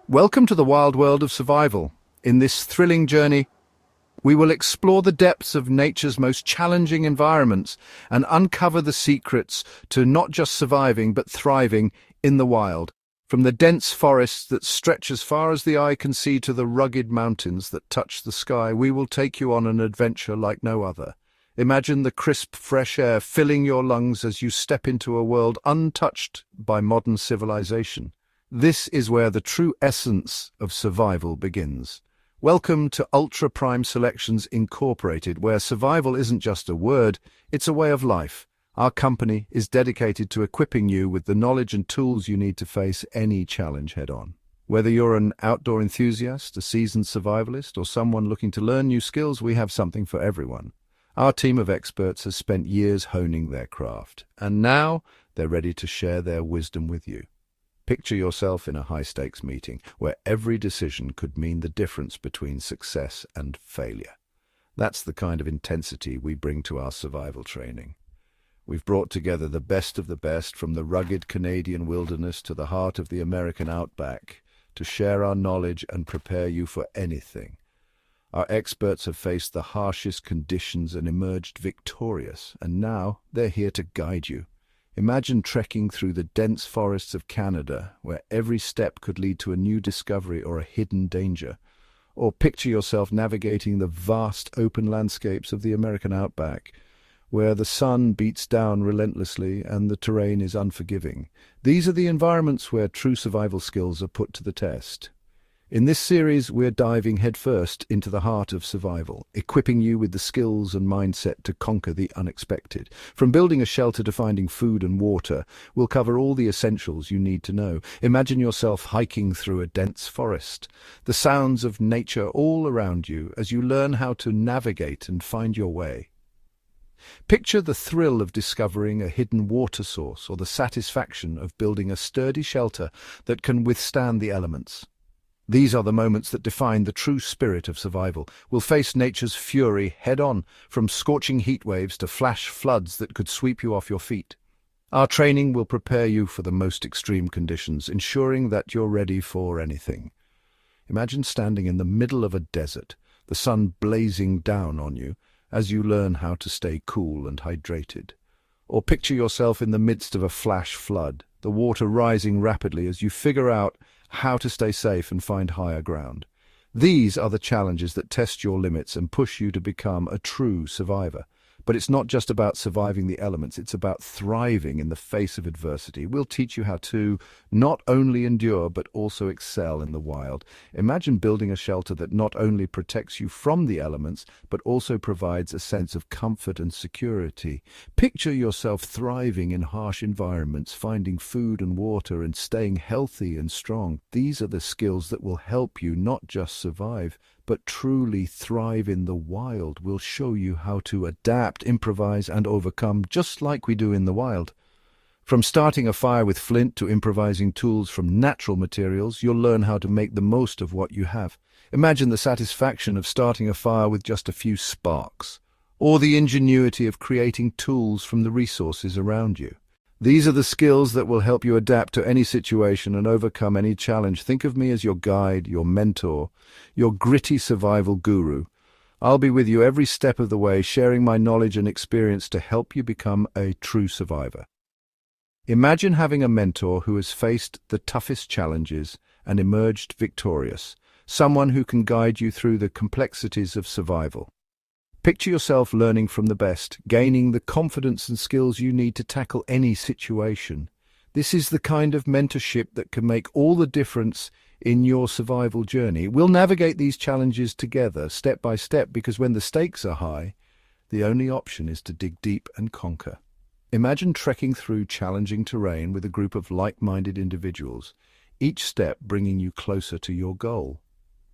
Welcome to the wild world of survival. In this thrilling journey, we will explore the depths of nature's most challenging environments and uncover the secrets to not just surviving but thriving in the wild. From the dense forests that stretch as far as the eye can see to the rugged mountains that touch the sky, we will take you on an adventure like no other. Imagine the crisp, fresh air filling your lungs as you step into a world untouched by modern civilization. This is where the true essence of survival begins. Welcome to Ultra Prime Selections Incorporated, where survival isn't just a word, it's a way of life. Our company is dedicated to equipping you with the knowledge and tools you need to face any challenge head-on. Whether you're an outdoor enthusiast, a seasoned survivalist, or someone looking to learn new skills, we have something for everyone. Our team of experts has spent years honing their craft, and now they're ready to share their wisdom with you. Picture yourself in a high-stakes meeting where every decision could mean the difference between success and failure. That's the kind of intensity we bring to our survival training. We've brought together the best of the best from the rugged Canadian wilderness to the heart of the American outback to share our knowledge and prepare you for anything. Our experts have faced the harshest conditions and emerged victorious, and now they're here to guide you. Imagine trekking through the dense forests of Canada, where every step could lead to a new discovery or a hidden danger. Or picture yourself navigating the vast open landscapes of the American outback, where the sun beats down relentlessly and the terrain is unforgiving. These are the environments where true survival skills are put to the test. In this series, we're diving headfirst into the heart of survival, equipping you with the skills and mindset to conquer the unexpected. From building a shelter to finding food and water, we'll cover all the essentials you need to know. Imagine yourself hiking through a dense forest, the sounds of nature all around you as you learn how to navigate and find your way. Picture the thrill of discovering a hidden water source or the satisfaction of building a sturdy shelter that can withstand the elements. These are the moments that define the true spirit of survival. We'll face nature's fury head-on, from scorching heat waves to flash floods that could sweep you off your feet. Our training will prepare you for the most extreme conditions, ensuring that you're ready for anything. Imagine standing in the middle of a desert, the sun blazing down on you, as you learn how to stay cool and hydrated. Or picture yourself in the midst of a flash flood, the water rising rapidly as you figure out how to stay safe and find higher ground. These are the challenges that test your limits and push you to become a true survivor. But it's not just about surviving the elements, it's about thriving in the face of adversity. We'll teach you how to not only endure, but also excel in the wild. Imagine building a shelter that not only protects you from the elements, but also provides a sense of comfort and security. Picture yourself thriving in harsh environments, finding food and water, and staying healthy and strong. These are the skills that will help you not just survive, but truly thrive in the wild. We'll show you how to adapt, improvise, and overcome, just like we do in the wild. From starting a fire with flint to improvising tools from natural materials, you'll learn how to make the most of what you have. Imagine the satisfaction of starting a fire with just a few sparks, or the ingenuity of creating tools from the resources around you. These are the skills that will help you adapt to any situation and overcome any challenge. Think of me as your guide, your mentor, your gritty survival guru. I'll be with you every step of the way, sharing my knowledge and experience to help you become a true survivor. Imagine having a mentor who has faced the toughest challenges and emerged victorious, someone who can guide you through the complexities of survival. Picture yourself learning from the best, gaining the confidence and skills you need to tackle any situation. This is the kind of mentorship that can make all the difference in your survival journey. We'll navigate these challenges together, step by step, because when the stakes are high, the only option is to dig deep and conquer. Imagine trekking through challenging terrain with a group of like-minded individuals, each step bringing you closer to your goal.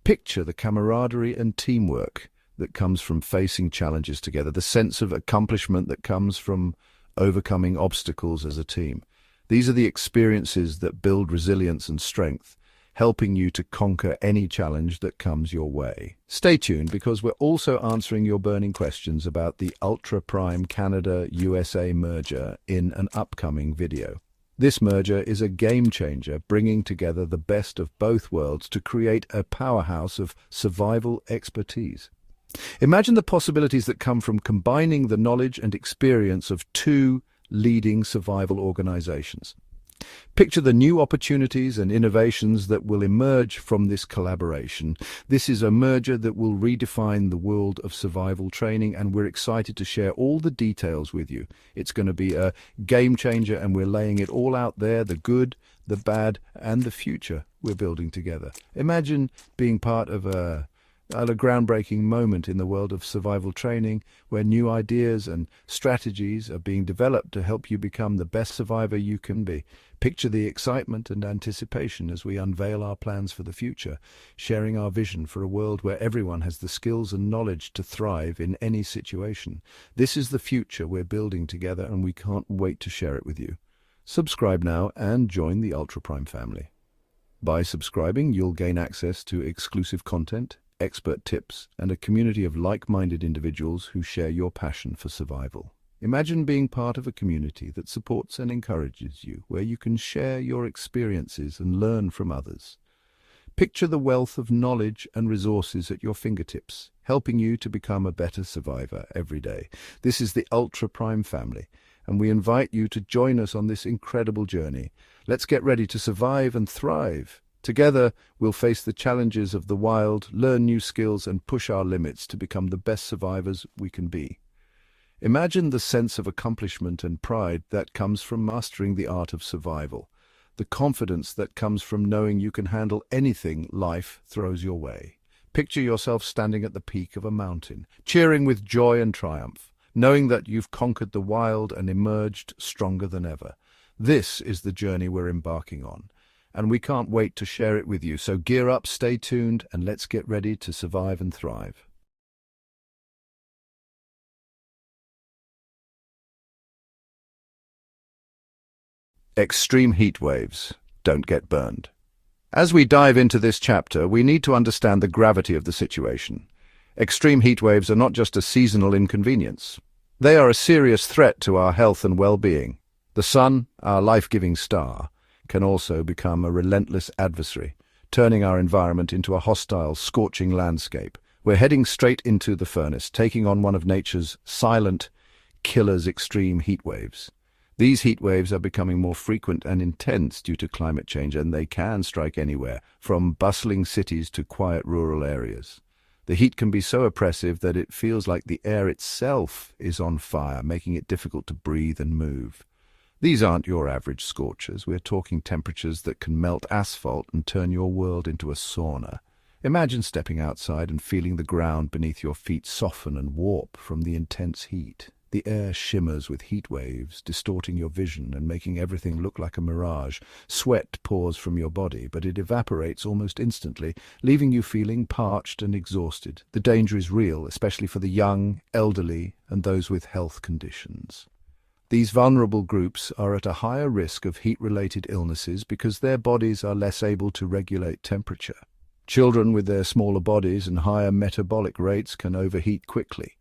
Picture the camaraderie and teamwork that comes from facing challenges together, the sense of accomplishment that comes from overcoming obstacles as a team. These are the experiences that build resilience and strength, helping you to conquer any challenge that comes your way. Stay tuned, because we're also answering your burning questions about the Ultra Prime Canada-USA merger in an upcoming video. This merger is a game changer, bringing together the best of both worlds to create a powerhouse of survival expertise. Imagine the possibilities that come from combining the knowledge and experience of two leading survival organizations. Picture the new opportunities and innovations that will emerge from this collaboration. This is a merger that will redefine the world of survival training, and we're excited to share all the details with you. It's going to be a game changer, and we're laying it all out there, the good, the bad, and the future we're building together. Imagine being part of a groundbreaking moment in the world of survival training, where new ideas and strategies are being developed to help you become the best survivor you can be. Picture the excitement and anticipation as we unveil our plans for the future, sharing our vision for a world where everyone has the skills and knowledge to thrive in any situation. This is the future we're building together, and we can't wait to share it with you. Subscribe now and join the Ultra Prime family. By subscribing, you'll gain access to exclusive content, expert tips, and a community of like-minded individuals who share your passion for survival. Imagine being part of a community that supports and encourages you, where you can share your experiences and learn from others. Picture the wealth of knowledge and resources at your fingertips, helping you to become a better survivor every day. This is the Ultra Prime family, and we invite you to join us on this incredible journey. Let's get ready to survive and thrive. Together, we'll face the challenges of the wild, learn new skills, and push our limits to become the best survivors we can be. Imagine the sense of accomplishment and pride that comes from mastering the art of survival, the confidence that comes from knowing you can handle anything life throws your way. Picture yourself standing at the peak of a mountain, cheering with joy and triumph, knowing that you've conquered the wild and emerged stronger than ever. This is the journey we're embarking on, and we can't wait to share it with you. So gear up, stay tuned, and let's get ready to survive and thrive. Extreme heat waves. Don't get burned. As we dive into this chapter, we need to understand the gravity of the situation. Extreme heat waves are not just a seasonal inconvenience. They are a serious threat to our health and well-being. The sun, our life-giving star, can also become a relentless adversary, turning our environment into a hostile, scorching landscape. We're heading straight into the furnace, taking on one of nature's silent killers, extreme heat waves. These heat waves are becoming more frequent and intense due to climate change, and they can strike anywhere, from bustling cities to quiet rural areas. The heat can be so oppressive that it feels like the air itself is on fire, making it difficult to breathe and move. These aren't your average scorchers. We're talking temperatures that can melt asphalt and turn your world into a sauna. Imagine stepping outside and feeling the ground beneath your feet soften and warp from the intense heat. The air shimmers with heat waves, distorting your vision and making everything look like a mirage. Sweat pours from your body, but it evaporates almost instantly, leaving you feeling parched and exhausted. The danger is real, especially for the young, elderly, and those with health conditions. These vulnerable groups are at a higher risk of heat-related illnesses because their bodies are less able to regulate temperature. Children with their smaller bodies and higher metabolic rates can overheat quickly.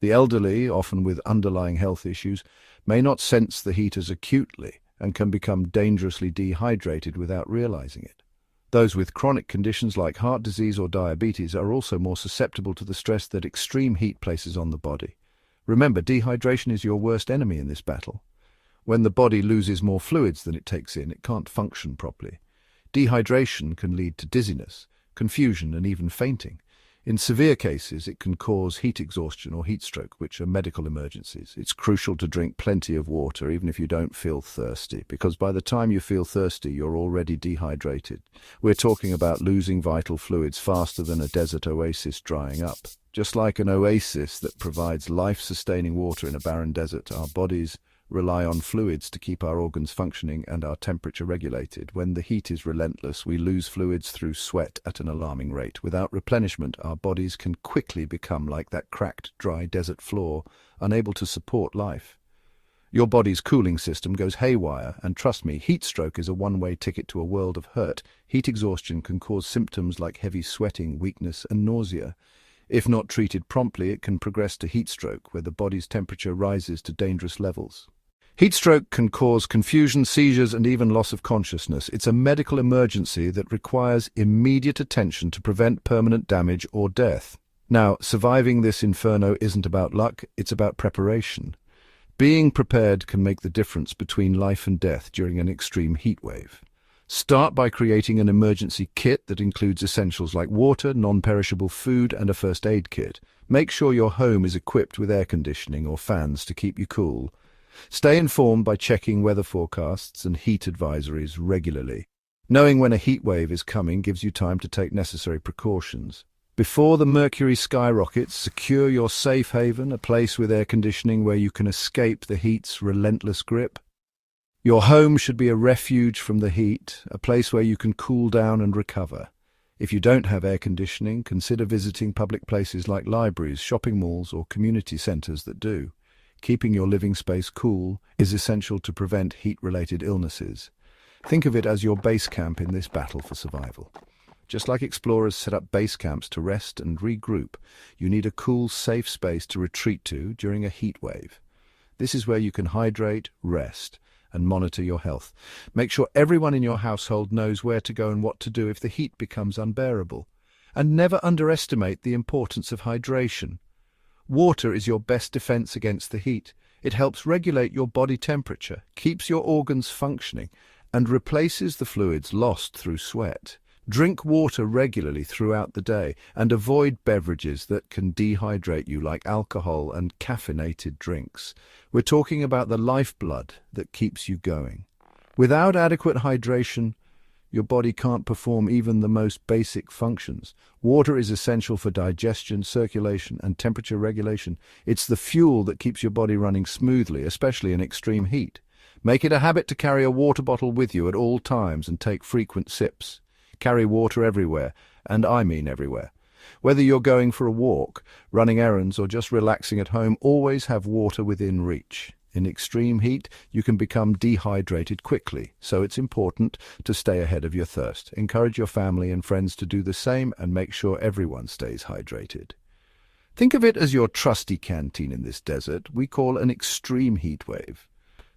The elderly, often with underlying health issues, may not sense the heat as acutely and can become dangerously dehydrated without realizing it. Those with chronic conditions like heart disease or diabetes are also more susceptible to the stress that extreme heat places on the body. Remember, dehydration is your worst enemy in this battle. When the body loses more fluids than it takes in, it can't function properly. Dehydration can lead to dizziness, confusion, and even fainting. In severe cases, it can cause heat exhaustion or heat stroke, which are medical emergencies. It's crucial to drink plenty of water, even if you don't feel thirsty, because by the time you feel thirsty, you're already dehydrated. We're talking about losing vital fluids faster than a desert oasis drying up. Just like an oasis that provides life-sustaining water in a barren desert, our bodies rely on fluids to keep our organs functioning and our temperature regulated. When the heat is relentless, we lose fluids through sweat at an alarming rate. Without replenishment, our bodies can quickly become like that cracked, dry desert floor, unable to support life. Your body's cooling system goes haywire, and trust me, heat stroke is a one-way ticket to a world of hurt. Heat exhaustion can cause symptoms like heavy sweating, weakness, and nausea. If not treated promptly, it can progress to heat stroke, where the body's temperature rises to dangerous levels. Heat stroke can cause confusion, seizures, and even loss of consciousness. It's a medical emergency that requires immediate attention to prevent permanent damage or death. Now, surviving this inferno isn't about luck, it's about preparation. Being prepared can make the difference between life and death during an extreme heat wave. Start by creating an emergency kit that includes essentials like water, non-perishable food, and a first aid kit. Make sure your home is equipped with air conditioning or fans to keep you cool. Stay informed by checking weather forecasts and heat advisories regularly. Knowing when a heat wave is coming gives you time to take necessary precautions. Before the mercury skyrockets, secure your safe haven, a place with air conditioning where you can escape the heat's relentless grip. Your home should be a refuge from the heat, a place where you can cool down and recover. If you don't have air conditioning, consider visiting public places like libraries, shopping malls, or community centers that do. Keeping your living space cool is essential to prevent heat-related illnesses. Think of it as your base camp in this battle for survival. Just like explorers set up base camps to rest and regroup, you need a cool, safe space to retreat to during a heat wave. This is where you can hydrate, rest, and monitor your health. Make sure everyone in your household knows where to go and what to do if the heat becomes unbearable. And never underestimate the importance of hydration. Water is your best defense against the heat. It helps regulate your body temperature, keeps your organs functioning, and replaces the fluids lost through sweat. Drink water regularly throughout the day and avoid beverages that can dehydrate you like alcohol and caffeinated drinks. We're talking about the lifeblood that keeps you going. Without adequate hydration, your body can't perform even the most basic functions. Water is essential for digestion, circulation, and temperature regulation. It's the fuel that keeps your body running smoothly, especially in extreme heat. Make it a habit to carry a water bottle with you at all times and take frequent sips. Carry water everywhere, and I mean everywhere. Whether you're going for a walk, running errands, or just relaxing at home, always have water within reach. In extreme heat, you can become dehydrated quickly, so it's important to stay ahead of your thirst. Encourage your family and friends to do the same and make sure everyone stays hydrated. Think of it as your trusty canteen in this desert we call an extreme heat wave.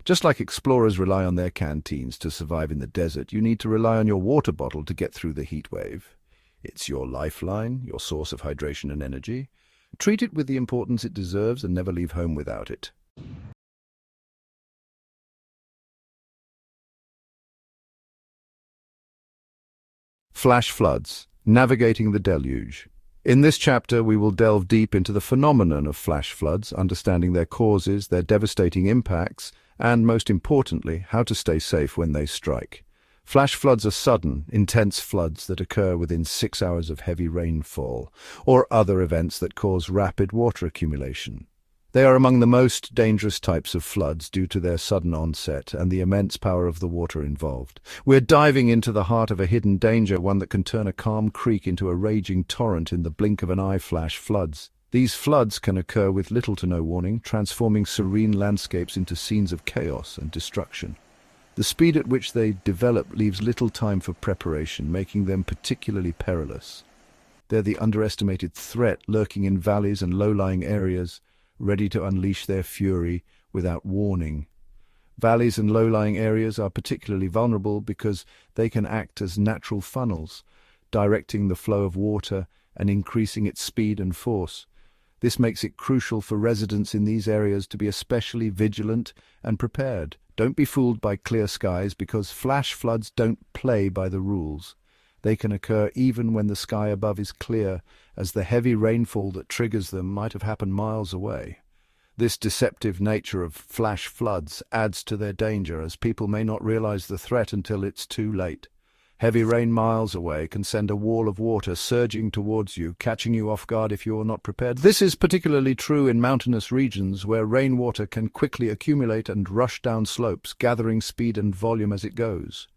Just like explorers rely on their canteens to survive in the desert, you need to rely on your water bottle to get through the heat wave. It's your lifeline, your source of hydration and energy. Treat it with the importance it deserves and never leave home without it. Flash floods, navigating the deluge. In this chapter, we will delve deep into the phenomenon of flash floods, understanding their causes, their devastating impacts, and, most importantly, how to stay safe when they strike. Flash floods are sudden, intense floods that occur within 6 hours of heavy rainfall, or other events that cause rapid water accumulation. They are among the most dangerous types of floods due to their sudden onset and the immense power of the water involved. We're diving into the heart of a hidden danger, one that can turn a calm creek into a raging torrent in the blink of an eye. Flash floods. These floods can occur with little to no warning, transforming serene landscapes into scenes of chaos and destruction. The speed at which they develop leaves little time for preparation, making them particularly perilous. They're the underestimated threat lurking in valleys and low-lying areas, ready to unleash their fury without warning. Valleys and low-lying areas are particularly vulnerable because they can act as natural funnels, directing the flow of water and increasing its speed and force. This makes it crucial for residents in these areas to be especially vigilant and prepared. Don't be fooled by clear skies, because flash floods don't play by the rules. They can occur even when the sky above is clear, as the heavy rainfall that triggers them might have happened miles away. This deceptive nature of flash floods adds to their danger, as people may not realize the threat until it's too late. Heavy rain miles away can send a wall of water surging towards you, catching you off guard if you're not prepared. This is particularly true in mountainous regions, where rainwater can quickly accumulate and rush down slopes, gathering speed and volume as it goes.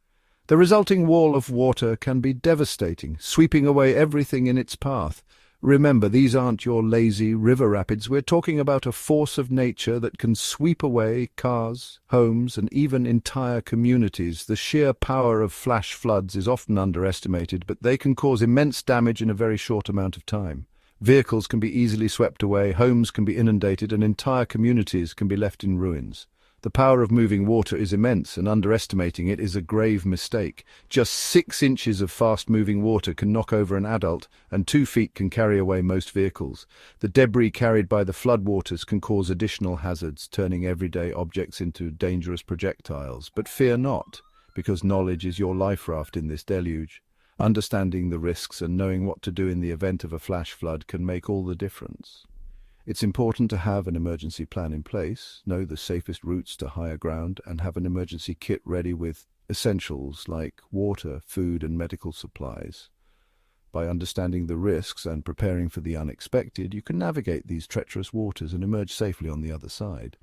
The resulting wall of water can be devastating, sweeping away everything in its path. Remember, these aren't your lazy river rapids. We're talking about a force of nature that can sweep away cars, homes, and even entire communities. The sheer power of flash floods is often underestimated, but they can cause immense damage in a very short amount of time. Vehicles can be easily swept away, homes can be inundated, and entire communities can be left in ruins. The power of moving water is immense, and underestimating it is a grave mistake. Just 6 inches of fast-moving water can knock over an adult, and 2 feet can carry away most vehicles. The debris carried by the floodwaters can cause additional hazards, turning everyday objects into dangerous projectiles. But fear not, because knowledge is your life raft in this deluge. Understanding the risks and knowing what to do in the event of a flash flood can make all the difference. It's important to have an emergency plan in place, know the safest routes to higher ground, and have an emergency kit ready with essentials like water, food, and medical supplies. By understanding the risks and preparing for the unexpected, you can navigate these treacherous waters and emerge safely on the other side.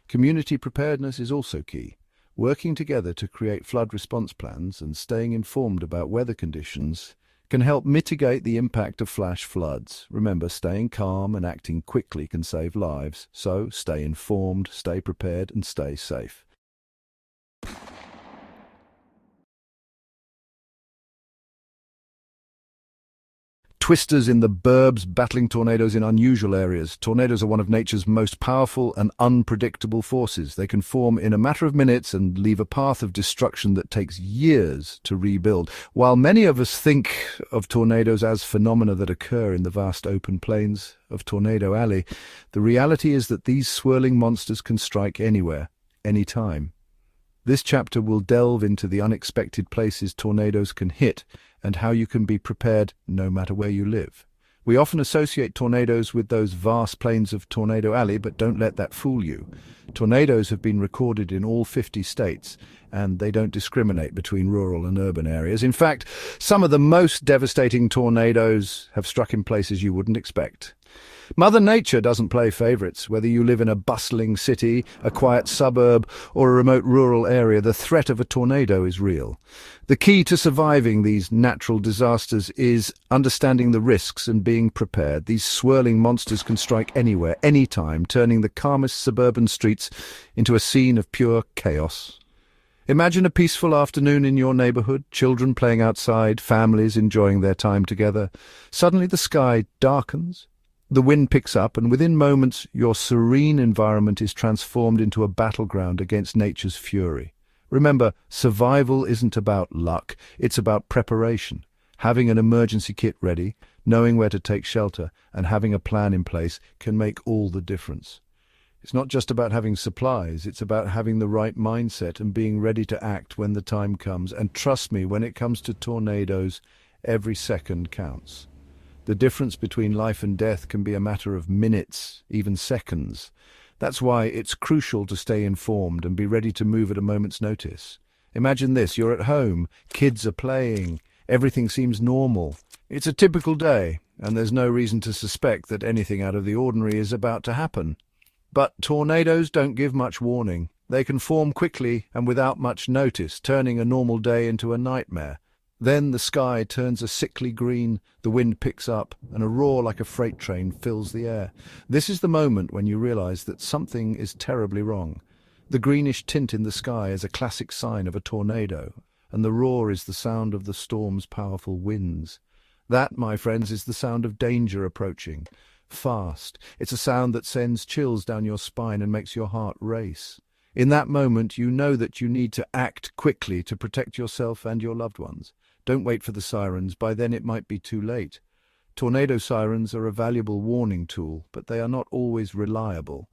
Community preparedness is also key. Working together to create flood response plans and staying informed about weather conditions can help mitigate the impact of flash floods. Remember, staying calm and acting quickly can save lives. So stay informed, stay prepared, and stay safe. Twisters in the burbs battling tornadoes in unusual areas. Tornadoes are one of nature's most powerful and unpredictable forces. They can form in a matter of minutes and leave a path of destruction that takes years to rebuild. While many of us think of tornadoes as phenomena that occur in the vast open plains of Tornado Alley, the reality is that these swirling monsters can strike anywhere, anytime. This chapter will delve into the unexpected places tornadoes can hit and how you can be prepared no matter where you live. We often associate tornadoes with those vast plains of Tornado Alley, but don't let that fool you. Tornadoes have been recorded in all 50 states, and they don't discriminate between rural and urban areas. In fact, some of the most devastating tornadoes have struck in places you wouldn't expect. Mother Nature doesn't play favorites. Whether you live in a bustling city, a quiet suburb, or a remote rural area, the threat of a tornado is real. The key to surviving these natural disasters is understanding the risks and being prepared. These swirling monsters can strike anywhere, anytime, turning the calmest suburban streets into a scene of pure chaos. Imagine a peaceful afternoon in your neighborhood, children playing outside, families enjoying their time together. Suddenly the sky darkens. The wind picks up, and within moments your serene environment is transformed into a battleground against nature's fury. Remember, survival isn't about luck, it's about preparation. Having an emergency kit ready, knowing where to take shelter, and having a plan in place can make all the difference. It's not just about having supplies, it's about having the right mindset and being ready to act when the time comes. And trust me, when it comes to tornadoes, every second counts. The difference between life and death can be a matter of minutes, even seconds. That's why it's crucial to stay informed and be ready to move at a moment's notice. Imagine this, you're at home, kids are playing, everything seems normal. It's a typical day, and there's no reason to suspect that anything out of the ordinary is about to happen. But tornadoes don't give much warning. They can form quickly and without much notice, turning a normal day into a nightmare. Then the sky turns a sickly green, the wind picks up, and a roar like a freight train fills the air. This is the moment when you realize that something is terribly wrong. The greenish tint in the sky is a classic sign of a tornado, and the roar is the sound of the storm's powerful winds. That, my friends, is the sound of danger approaching. Fast. It's a sound that sends chills down your spine and makes your heart race. In that moment, you know that you need to act quickly to protect yourself and your loved ones. Don't wait for the sirens. By then it might be too late. Tornado sirens are a valuable warning tool, but they are not always reliable.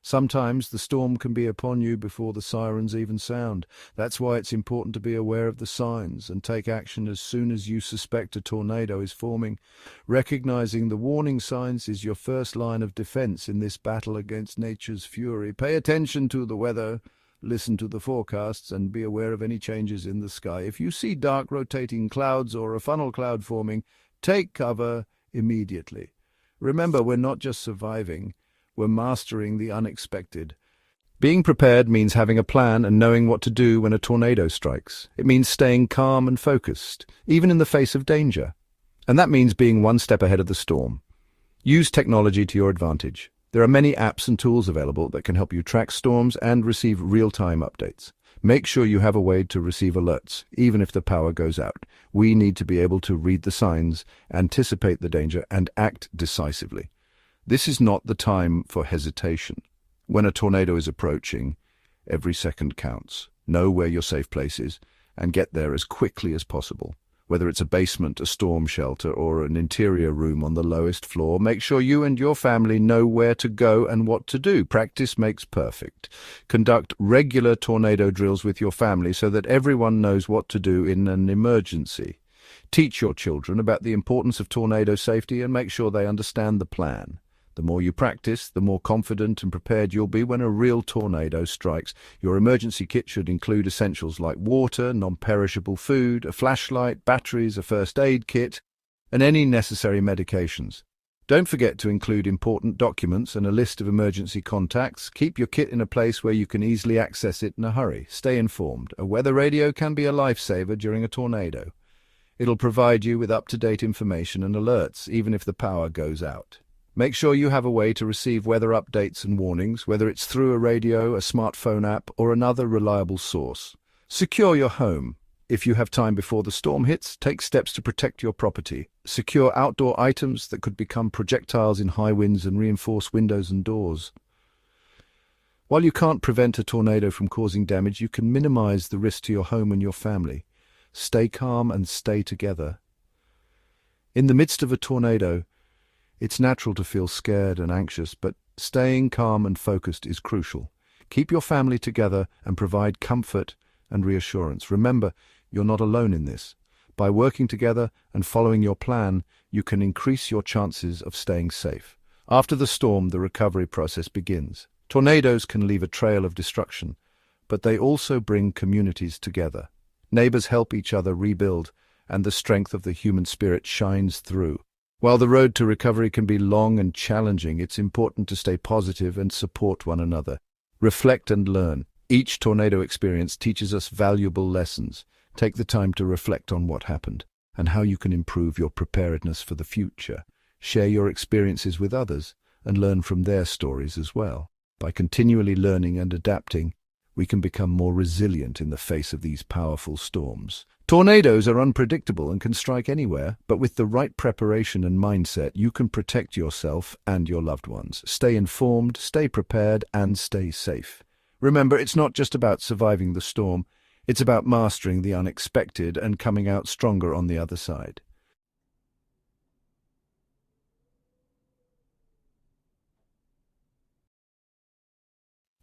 Sometimes the storm can be upon you before the sirens even sound. That's why it's important to be aware of the signs and take action as soon as you suspect a tornado is forming. Recognizing the warning signs is your first line of defense in this battle against nature's fury. Pay attention to the weather. Listen to the forecasts and be aware of any changes in the sky. If you see dark rotating clouds or a funnel cloud forming, take cover immediately. Remember, we're not just surviving, we're mastering the unexpected. Being prepared means having a plan and knowing what to do when a tornado strikes. It means staying calm and focused, even in the face of danger. And that means being one step ahead of the storm. Use technology to your advantage. There are many apps and tools available that can help you track storms and receive real-time updates. Make sure you have a way to receive alerts, even if the power goes out. We need to be able to read the signs, anticipate the danger, and act decisively. This is not the time for hesitation. When a tornado is approaching, Every second counts. Know where your safe place is and get there as quickly as possible. Whether it's a basement, a storm shelter, or an interior room on the lowest floor, make sure you and your family know where to go and what to do. Practice makes perfect. Conduct regular tornado drills with your family so that everyone knows what to do in an emergency. Teach your children about the importance of tornado safety and make sure they understand the plan. The more you practice, the more confident and prepared you'll be when a real tornado strikes. Your emergency kit should include essentials like water, non-perishable food, a flashlight, batteries, a first aid kit, and any necessary medications. Don't forget to include important documents and a list of emergency contacts. Keep your kit in a place where you can easily access it in a hurry. Stay informed. A weather radio can be a lifesaver during a tornado. It'll provide you with up-to-date information and alerts, even if the power goes out. Make sure you have a way to receive weather updates and warnings, whether it's through a radio, a smartphone app, or another reliable source. Secure your home. If you have time before the storm hits, take steps to protect your property. Secure outdoor items that could become projectiles in high winds and reinforce windows and doors. While you can't prevent a tornado from causing damage, you can minimize the risk to your home and your family. Stay calm and stay together. In the midst of a tornado, it's natural to feel scared and anxious, but staying calm and focused is crucial. Keep your family together and provide comfort and reassurance. Remember, you're not alone in this. By working together and following your plan, you can increase your chances of staying safe. After the storm, the recovery process begins. Tornadoes can leave a trail of destruction, but they also bring communities together. Neighbors help each other rebuild, and the strength of the human spirit shines through. While the road to recovery can be long and challenging, it's important to stay positive and support one another. Reflect and learn. Each tornado experience teaches us valuable lessons. Take the time to reflect on what happened and how you can improve your preparedness for the future. Share your experiences with others and learn from their stories as well. By continually learning and adapting, we can become more resilient in the face of these powerful storms. Tornadoes are unpredictable and can strike anywhere, but with the right preparation and mindset, you can protect yourself and your loved ones. Stay informed, stay prepared, and stay safe. Remember, it's not just about surviving the storm, it's about mastering the unexpected and coming out stronger on the other side.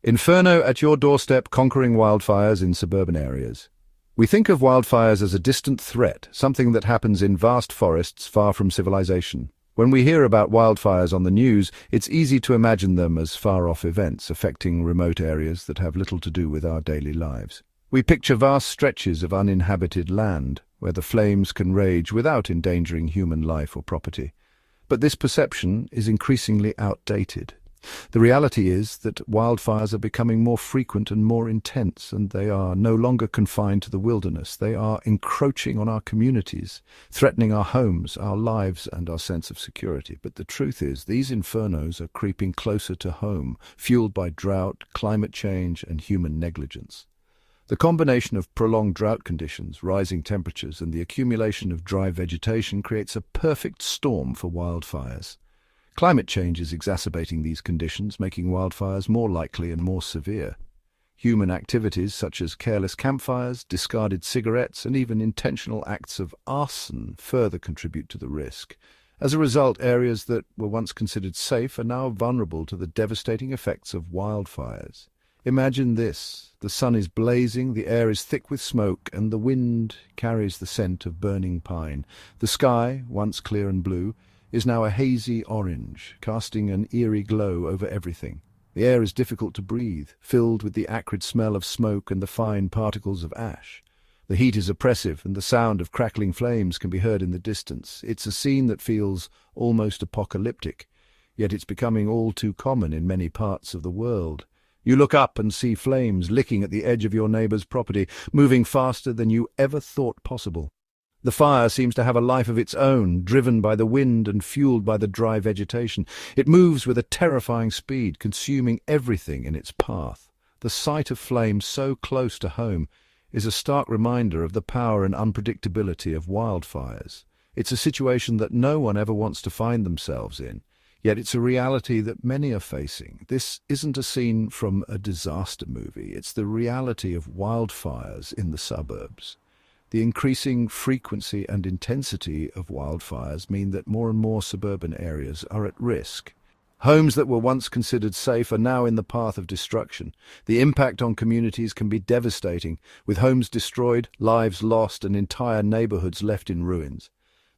Inferno at your doorstep, conquering wildfires in suburban areas. We think of wildfires as a distant threat, something that happens in vast forests far from civilization. When we hear about wildfires on the news, it's easy to imagine them as far-off events affecting remote areas that have little to do with our daily lives. We picture vast stretches of uninhabited land, where the flames can rage without endangering human life or property. But this perception is increasingly outdated. The reality is that wildfires are becoming more frequent and more intense, and they are no longer confined to the wilderness. They are encroaching on our communities, threatening our homes, our lives, and our sense of security. But the truth is, these infernos are creeping closer to home, fueled by drought, climate change, and human negligence. The combination of prolonged drought conditions, rising temperatures, and the accumulation of dry vegetation creates a perfect storm for wildfires. Climate change is exacerbating these conditions, making wildfires more likely and more severe. Human activities such as careless campfires, discarded cigarettes, and even intentional acts of arson further contribute to the risk. As a result, areas that were once considered safe are now vulnerable to the devastating effects of wildfires. Imagine this. The sun is blazing, the air is thick with smoke, and the wind carries the scent of burning pine. The sky, once clear and blue, is now a hazy orange, casting an eerie glow over everything. The air is difficult to breathe, filled with the acrid smell of smoke and the fine particles of ash. The heat is oppressive, and the sound of crackling flames can be heard in the distance. It's a scene that feels almost apocalyptic, yet it's becoming all too common in many parts of the world. You look up and see flames licking at the edge of your neighbor's property, moving faster than you ever thought possible. The fire seems to have a life of its own, driven by the wind and fueled by the dry vegetation. It moves with a terrifying speed, consuming everything in its path. The sight of flames so close to home is a stark reminder of the power and unpredictability of wildfires. It's a situation that no one ever wants to find themselves in. Yet it's a reality that many are facing. This isn't a scene from a disaster movie. It's the reality of wildfires in the suburbs. The increasing frequency and intensity of wildfires mean that more and more suburban areas are at risk. Homes that were once considered safe are now in the path of destruction. The impact on communities can be devastating, with homes destroyed, lives lost, and entire neighborhoods left in ruins.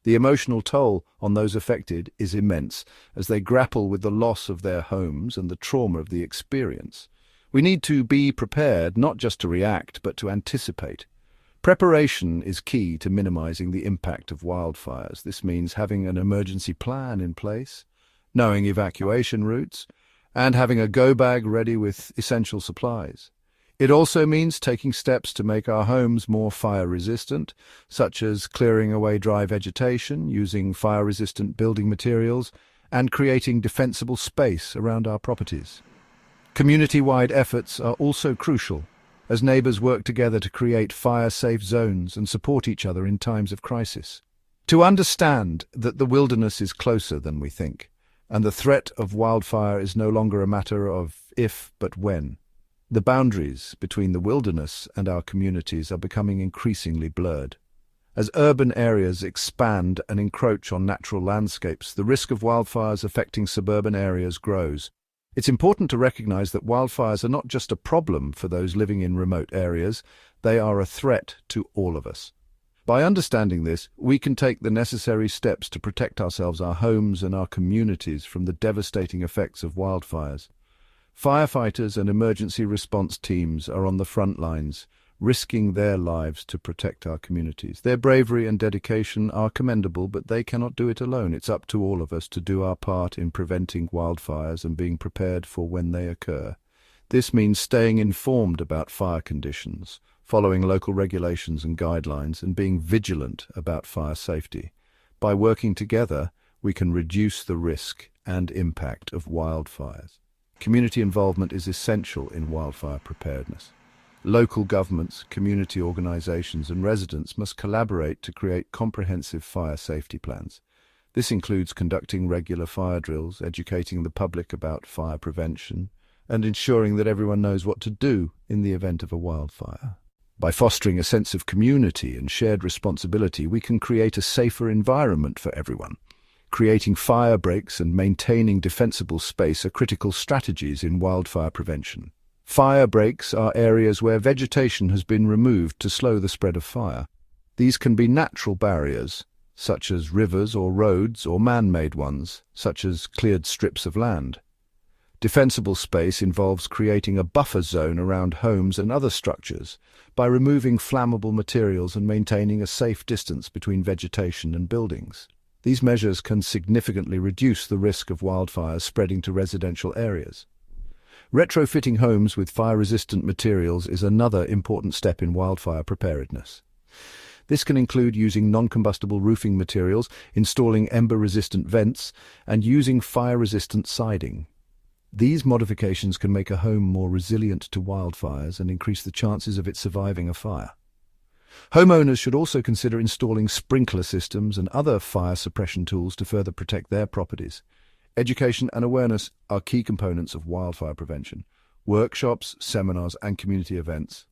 The emotional toll on those affected is immense, as they grapple with the loss of their homes and the trauma of the experience. We need to be prepared not just to react, but to anticipate. Preparation is key to minimizing the impact of wildfires. This means having an emergency plan in place, knowing evacuation routes, and having a go-bag ready with essential supplies. It also means taking steps to make our homes more fire-resistant, such as clearing away dry vegetation, using fire-resistant building materials, and creating defensible space around our properties. Community-wide efforts are also crucial, as neighbors work together to create fire-safe zones and support each other in times of crisis. To understand that the wilderness is closer than we think, and the threat of wildfire is no longer a matter of if, but when. The boundaries between the wilderness and our communities are becoming increasingly blurred. As urban areas expand and encroach on natural landscapes, the risk of wildfires affecting suburban areas grows. It's important to recognize that wildfires are not just a problem for those living in remote areas, they are a threat to all of us. By understanding this, we can take the necessary steps to protect ourselves, our homes, and our communities from the devastating effects of wildfires. Firefighters and emergency response teams are on the front lines, risking their lives to protect our communities. Their bravery and dedication are commendable, but they cannot do it alone. It's up to all of us to do our part in preventing wildfires and being prepared for when they occur. This means staying informed about fire conditions, following local regulations and guidelines, and being vigilant about fire safety. By working together, we can reduce the risk and impact of wildfires. Community involvement is essential in wildfire preparedness. Local governments, community organizations, and residents must collaborate to create comprehensive fire safety plans. This includes conducting regular fire drills, educating the public about fire prevention, and ensuring that everyone knows what to do in the event of a wildfire. By fostering a sense of community and shared responsibility, we can create a safer environment for everyone. Creating fire breaks and maintaining defensible space are critical strategies in wildfire prevention. Fire breaks are areas where vegetation has been removed to slow the spread of fire. These can be natural barriers, such as rivers or roads, or man-made ones, such as cleared strips of land. Defensible space involves creating a buffer zone around homes and other structures by removing flammable materials and maintaining a safe distance between vegetation and buildings. These measures can significantly reduce the risk of wildfires spreading to residential areas. Retrofitting homes with fire-resistant materials is another important step in wildfire preparedness. This can include using non-combustible roofing materials, installing ember-resistant vents, and using fire-resistant siding. These modifications can make a home more resilient to wildfires and increase the chances of it surviving a fire. Homeowners should also consider installing sprinkler systems and other fire suppression tools to further protect their properties. Education and awareness are key components of wildfire prevention. Workshops, seminars, and community events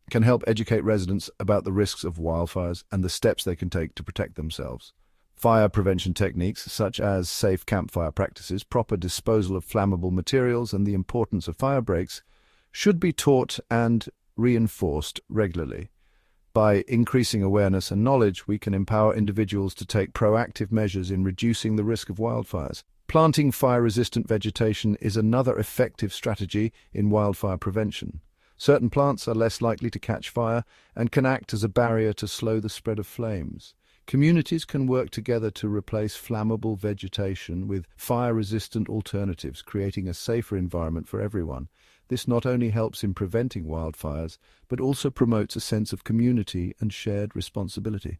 can help educate residents about the risks of wildfires and the steps they can take to protect themselves. Fire prevention techniques such as safe campfire practices, proper disposal of flammable materials, and the importance of fire breaks should be taught and reinforced regularly. By increasing awareness and knowledge, we can empower individuals to take proactive measures in reducing the risk of wildfires. Planting fire-resistant vegetation is another effective strategy in wildfire prevention. Certain plants are less likely to catch fire and can act as a barrier to slow the spread of flames. Communities can work together to replace flammable vegetation with fire-resistant alternatives, creating a safer environment for everyone. This not only helps in preventing wildfires, but also promotes a sense of community and shared responsibility.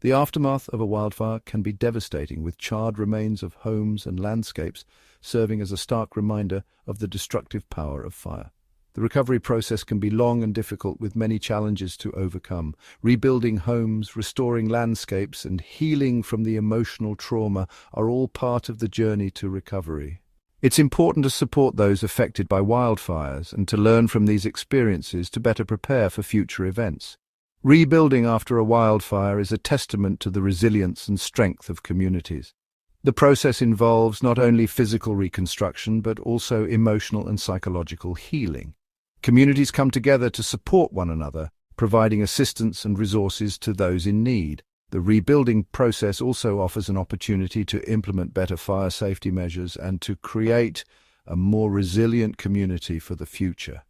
The aftermath of a wildfire can be devastating, with charred remains of homes and landscapes serving as a stark reminder of the destructive power of fire. The recovery process can be long and difficult with many challenges to overcome. Rebuilding homes, restoring landscapes, and healing from the emotional trauma are all part of the journey to recovery. It's important to support those affected by wildfires and to learn from these experiences to better prepare for future events. Rebuilding after a wildfire is a testament to the resilience and strength of communities. The process involves not only physical reconstruction but also emotional and psychological healing. Communities come together to support one another, providing assistance and resources to those in need. The rebuilding process also offers an opportunity to implement better fire safety measures and to create a more resilient community for the future.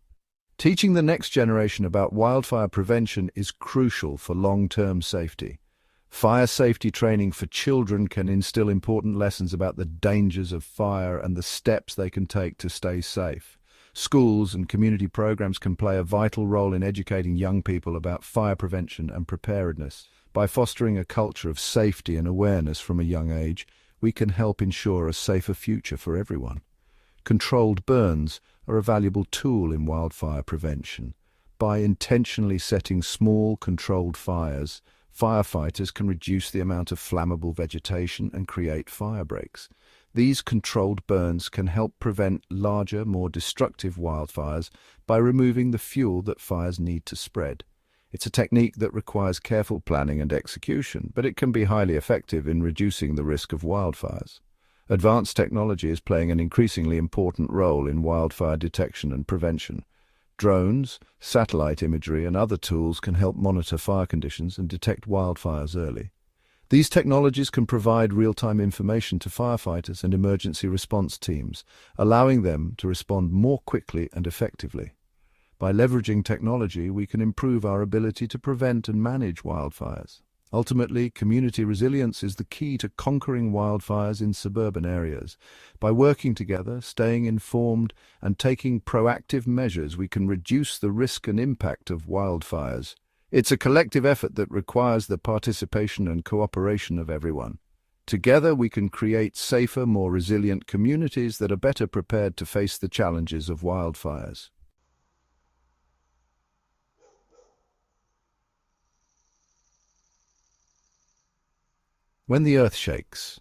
Teaching the next generation about wildfire prevention is crucial for long-term safety. Fire safety training for children can instill important lessons about the dangers of fire and the steps they can take to stay safe. Schools and community programs can play a vital role in educating young people about fire prevention and preparedness. By fostering a culture of safety and awareness from a young age, we can help ensure a safer future for everyone. Controlled burns are a valuable tool in wildfire prevention. By intentionally setting small, controlled fires, firefighters can reduce the amount of flammable vegetation and create fire breaks. These controlled burns can help prevent larger, more destructive wildfires by removing the fuel that fires need to spread. It's a technique that requires careful planning and execution, but it can be highly effective in reducing the risk of wildfires. Advanced technology is playing an increasingly important role in wildfire detection and prevention. Drones, satellite imagery, and other tools can help monitor fire conditions and detect wildfires early. These technologies can provide real-time information to firefighters and emergency response teams, allowing them to respond more quickly and effectively. By leveraging technology, we can improve our ability to prevent and manage wildfires. Ultimately, community resilience is the key to conquering wildfires in suburban areas. By working together, staying informed, and taking proactive measures, we can reduce the risk and impact of wildfires. It's a collective effort that requires the participation and cooperation of everyone. Together, we can create safer, more resilient communities that are better prepared to face the challenges of wildfires. When the earth shakes,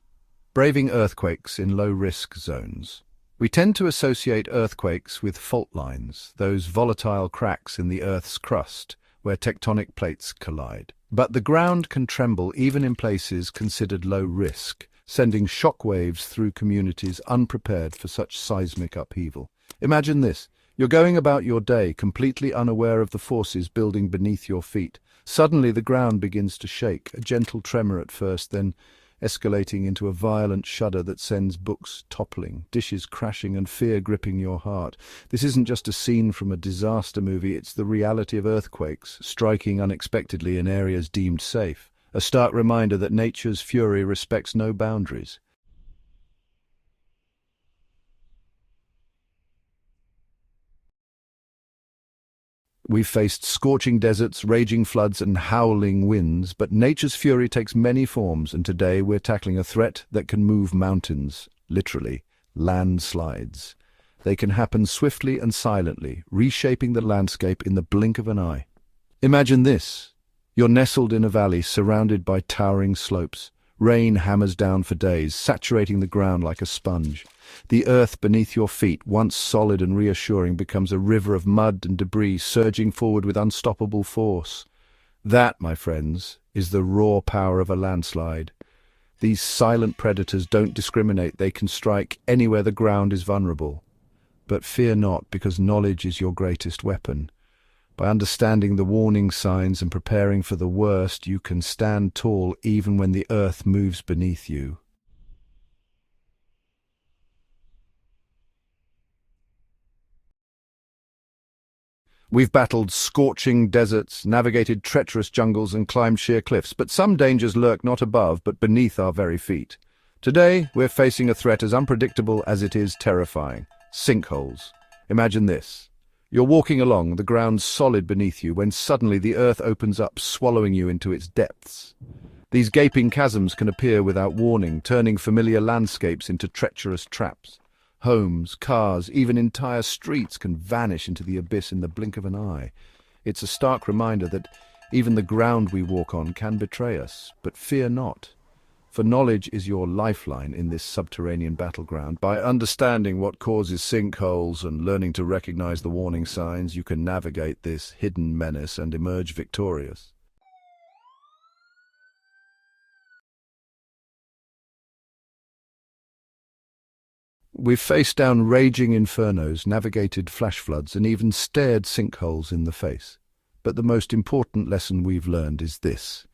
braving earthquakes in low-risk zones. We tend to associate earthquakes with fault lines, those volatile cracks in the Earth's crust, where tectonic plates collide. But the ground can tremble even in places considered low risk, sending shock waves through communities unprepared for such seismic upheaval. Imagine this. You're going about your day completely unaware of the forces building beneath your feet. Suddenly the ground begins to shake, a gentle tremor at first, then escalating into a violent shudder that sends books toppling, dishes crashing, and fear gripping your heart. This isn't just a scene from a disaster movie, it's the reality of earthquakes, striking unexpectedly in areas deemed safe. A stark reminder that nature's fury respects no boundaries. We've faced scorching deserts, raging floods, and howling winds, but nature's fury takes many forms, and today we're tackling a threat that can move mountains, literally, landslides. They can happen swiftly and silently, reshaping the landscape in the blink of an eye. Imagine this. You're nestled in a valley surrounded by towering slopes. Rain hammers down for days, saturating the ground like a sponge. The earth beneath your feet, once solid and reassuring, becomes a river of mud and debris surging forward with unstoppable force. That, my friends, is the raw power of a landslide. These silent predators don't discriminate. They can strike anywhere the ground is vulnerable. But fear not, because knowledge is your greatest weapon. By understanding the warning signs and preparing for the worst, you can stand tall even when the earth moves beneath you. We've battled scorching deserts, navigated treacherous jungles, and climbed sheer cliffs, but some dangers lurk not above but beneath our very feet. Today, we're facing a threat as unpredictable as it is terrifying: sinkholes. Imagine this. You're walking along, the ground solid beneath you, when suddenly the earth opens up, swallowing you into its depths. These gaping chasms can appear without warning, turning familiar landscapes into treacherous traps. Homes, cars, even entire streets can vanish into the abyss in the blink of an eye. It's a stark reminder that even the ground we walk on can betray us, but fear not. For knowledge is your lifeline in this subterranean battleground. By understanding what causes sinkholes and learning to recognize the warning signs, you can navigate this hidden menace and emerge victorious. We've faced down raging infernos, navigated flash floods, and even stared sinkholes in the face. But the most important lesson we've learned is this: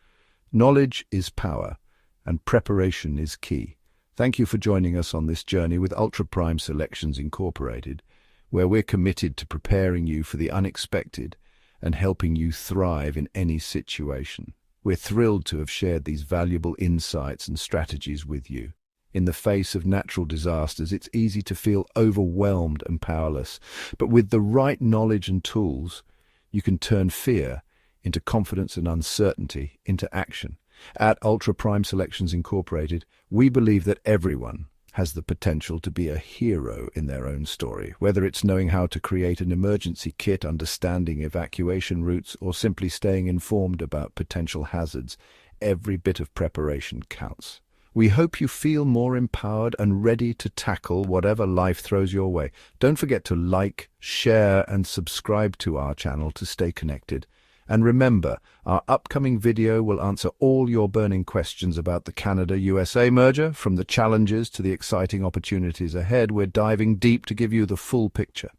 knowledge is power, and preparation is key. Thank you for joining us on this journey with Ultra Prime Selections Incorporated, where we're committed to preparing you for the unexpected and helping you thrive in any situation. We're thrilled to have shared these valuable insights and strategies with you. In the face of natural disasters, it's easy to feel overwhelmed and powerless, but with the right knowledge and tools, you can turn fear into confidence and uncertainty into action. At Ultra Prime Selections Incorporated, we believe that everyone has the potential to be a hero in their own story, whether it's knowing how to create an emergency kit, understanding evacuation routes, or simply staying informed about potential hazards. Every bit of preparation counts. We hope you feel more empowered and ready to tackle whatever life throws your way. Don't forget to like, share, and subscribe to our channel to stay connected. And remember, our upcoming video will answer all your burning questions about the Canada-USA merger. From the challenges to the exciting opportunities ahead, we're diving deep to give you the full picture.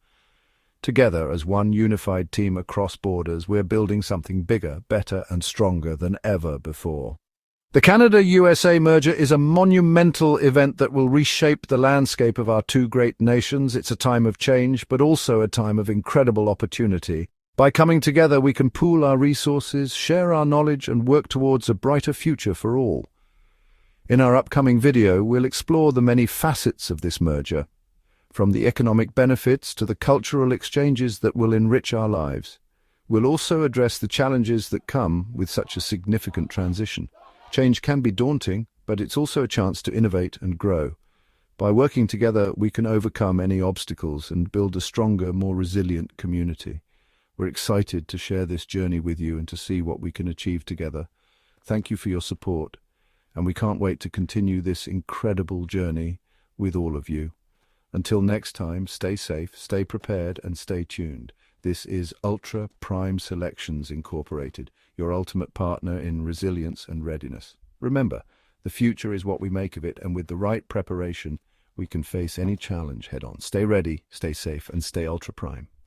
Together, as one unified team across borders, we're building something bigger, better, and stronger than ever before. The Canada-USA merger is a monumental event that will reshape the landscape of our two great nations. It's a time of change, but also a time of incredible opportunity. By coming together, we can pool our resources, share our knowledge, and work towards a brighter future for all. In our upcoming video, we'll explore the many facets of this merger, from the economic benefits to the cultural exchanges that will enrich our lives. We'll also address the challenges that come with such a significant transition. Change can be daunting, but it's also a chance to innovate and grow. By working together, we can overcome any obstacles and build a stronger, more resilient community. We're excited to share this journey with you and to see what we can achieve together. Thank you for your support, and we can't wait to continue this incredible journey with all of you. Until next time, stay safe, stay prepared, and stay tuned. This is Ultra Prime Selections Incorporated, your ultimate partner in resilience and readiness. Remember, the future is what we make of it, and with the right preparation, we can face any challenge head-on. Stay ready, stay safe, and stay Ultra Prime.